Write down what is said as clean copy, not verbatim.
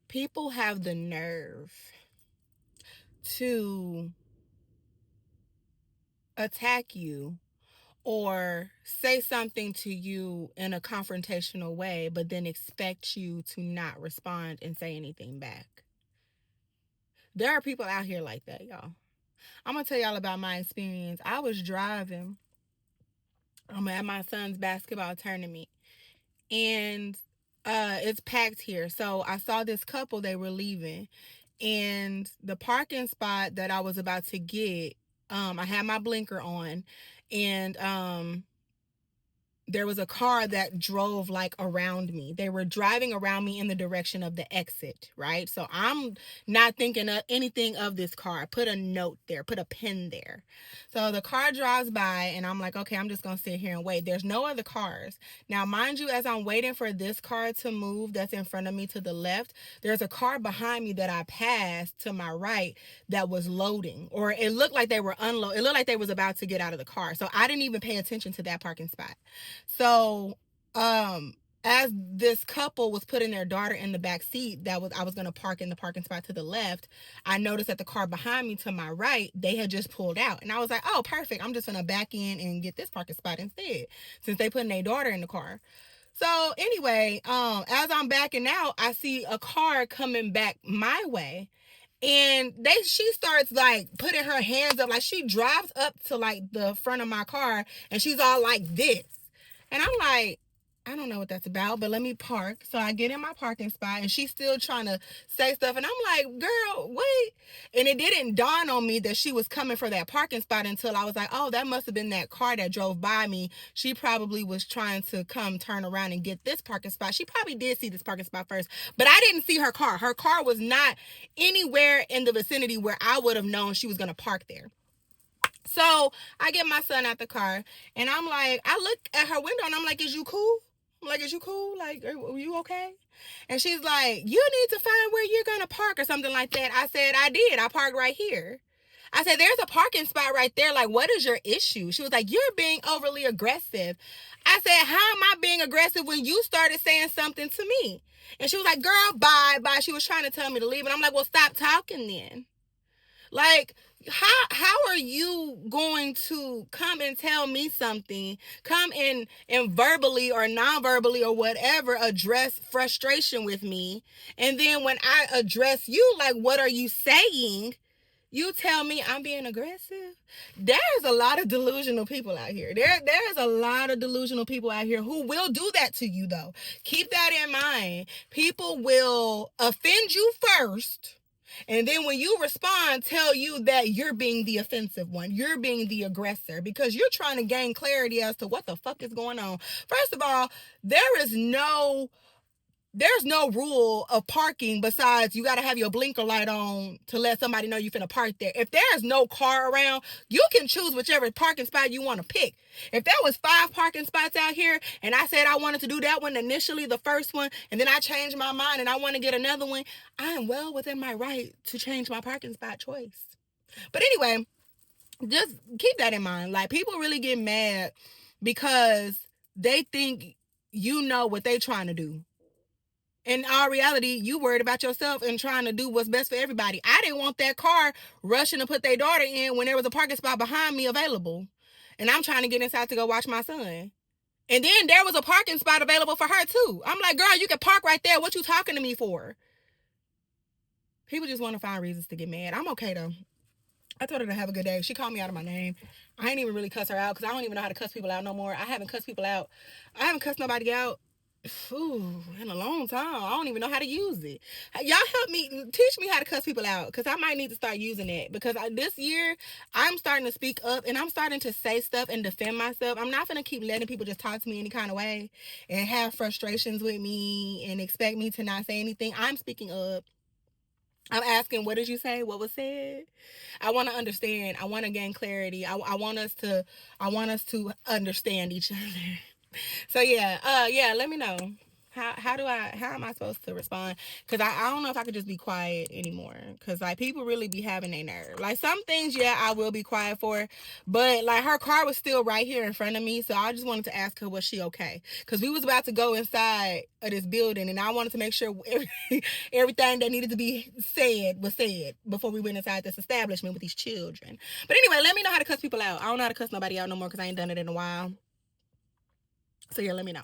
People have the nerve to attack you or say something to you in a confrontational way, but then expect you to not respond and say anything back. There are people out here like that, y'all. I'm gonna tell y'all about my experience. I was driving. I'm at my son's basketball tournament, and it's packed here. So I saw this couple. They were leaving, and the parking spot that I was about to get, I had my blinker on, and there was a car that drove like around me. They were driving around me in the direction of the exit, right? So I'm not thinking of anything of this car. Put a note there, put a pin there. So the car drives by and I'm like, okay, I'm just going to sit here and wait. There's no other cars. Now, mind you, as I'm waiting for this car to move that's in front of me to the left, there's a car behind me that I passed to my right that was loading, or it looked like they were unloading. It looked like they was about to get out of the car. So I didn't even pay attention to that parking spot. So, as this couple was putting their daughter in the back seat, I was gonna park in the parking spot to the left. I noticed that the car behind me to my right, they had just pulled out, and I was like, "Oh, perfect! I'm just gonna back in and get this parking spot instead, since they putting their daughter in the car." So anyway, as I'm backing out, I see a car coming back my way, and she starts like putting her hands up, like she drives up to like the front of my car, and she's all like this. And I'm like, I don't know what that's about, but let me park. So I get in my parking spot and she's still trying to say stuff. And I'm like, girl, wait. And it didn't dawn on me that she was coming for that parking spot until I was like, oh, that must have been that car that drove by me. She probably was trying to come turn around and get this parking spot. She probably did see this parking spot first, but I didn't see her car. Her car was not anywhere in the vicinity where I would have known she was going to park there. So I get my son out the car and I'm like, I look at her window and I'm like, is you cool? I'm like, is you cool? Like, are you okay? And she's like, you need to find where you're going to park or something like that. I said, I did. I parked right here. I said, there's a parking spot right there. Like, what is your issue? She was like, you're being overly aggressive. I said, how am I being aggressive when you started saying something to me? And she was like, girl, bye, bye. She was trying to tell me to leave. And I'm like, well, stop talking then. Like, how are you going to come and tell me something, come in and verbally or non-verbally or whatever address frustration with me, and then when I address you, like, what are you saying, you tell me I'm being aggressive? There's a lot of delusional people out here. There's a lot of delusional people out here who will do that to you, though. Keep that in mind. People will offend you first, and then when you respond, tell you that you're being the offensive one. You're being the aggressor because you're trying to gain clarity as to what the fuck is going on. First of all, there's no rule of parking besides you got to have your blinker light on to let somebody know you're finna park there. If there's no car around, you can choose whichever parking spot you want to pick. If there was 5 parking spots out here and I said I wanted to do that one initially, the first one, and then I changed my mind and I want to get another one, I am well within my right to change my parking spot choice. But anyway, just keep that in mind. Like, people really get mad because they think you know what they trying to do. In all reality, you worried about yourself and trying to do what's best for everybody. I didn't want that car rushing to put their daughter in when there was a parking spot behind me available. And I'm trying to get inside to go watch my son. And then there was a parking spot available for her too. I'm like, girl, you can park right there. What you talking to me for? People just want to find reasons to get mad. I'm okay though. I told her to have a good day. She called me out of my name. I ain't even really cuss her out because I don't even know how to cuss people out no more. I haven't cussed people out. I haven't cussed nobody out in a long time. I don't even know how to use it. Y'all help me, teach me how to cuss people out, because I might need to start using it. Because this year, I'm starting to speak up and I'm starting to say stuff and defend myself. I'm not going to keep letting people just talk to me any kind of way and have frustrations with me and expect me to not say anything. I'm speaking up. I'm asking, what did you say? What was said? I want to understand. I want to gain clarity. I want us to understand each other. So yeah, let me know. how am I supposed to respond? Because I don't know if I could just be quiet anymore. Because like people really be having their nerve. Like some things, yeah, I will be quiet for, but like her car was still right here in front of me, so I just wanted to ask her, was she okay? Because we was about to go inside of this building, and I wanted to make sure everything that needed to be said was said before we went inside this establishment with these children. But anyway, let me know how to cuss people out. I don't know how to cuss nobody out no more because I ain't done it in a while. So yeah, let me know.